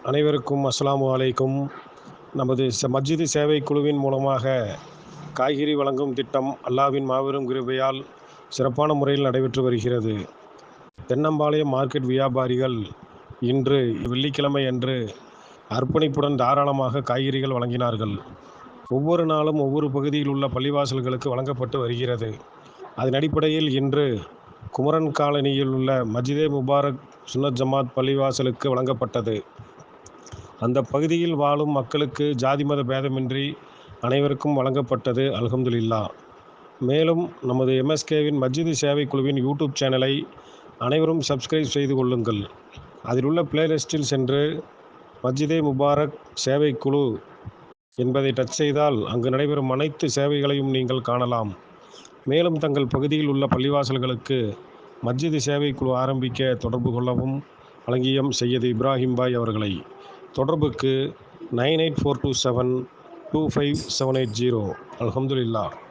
அனைவருக்கும் அஸ்ஸலாமு அலைக்கும். நமது மஸ்ஜிது சேவை குழுவின் மூலமாக காய்கறி வழங்கும் திட்டம் அல்லாஹ்வின் மாபெரும் கிருபையால் சிறப்பான முறையில் நடைபெற்று வருகிறது. தென்னம்பாளையம் மார்க்கெட் வியாபாரிகள் இன்று வெள்ளிக்கிழமை அன்று அர்ப்பணிப்புடன் தாராளமாக காய்கறிகள் வழங்கினார்கள். ஒவ்வொரு நாளும் ஒவ்வொரு பகுதியில் உள்ள பள்ளிவாசல்களுக்கு வழங்கப்பட்டு வருகிறது. அதன் அடிப்படையில் இன்று குமரன் காலனியில் உள்ள மஸ்ஜிதே முபாரக் சுன்னத் ஜமாத் பள்ளிவாசலுக்கு வழங்கப்பட்டது. அந்த பகுதியில் வாழும் மக்களுக்கு ஜாதி மத பேதமின்றி அனைவருக்கும் வழங்கப்பட்டது. அல்ஹம்துலில்லாஹ். மேலும் நமது எம்எஸ்கேவின் மஸ்ஜிது சேவை குழுவின் யூடியூப் சேனலை அனைவரும் சப்ஸ்கிரைப் செய்து கொள்ளுங்கள். அதில் உள்ள பிளேலிஸ்டில் சென்று மஸ்ஜிதே முபாரக் சேவை குழு என்பதை டச் செய்தால் அங்கு நடைபெறும் அனைத்து சேவைகளையும் நீங்கள் காணலாம். மேலும் தங்கள் பகுதியில் உள்ள பள்ளிவாசல்களுக்கு மஸ்ஜிது சேவை குழு ஆரம்பிக்க தொடர்பு கொள்ளவும் வழங்கியம் சையது இப்ராஹிம் பாய் அவர்களை. தொடர்புக்கு 9842725780. அல்ஹம்துலில்லாஹ்.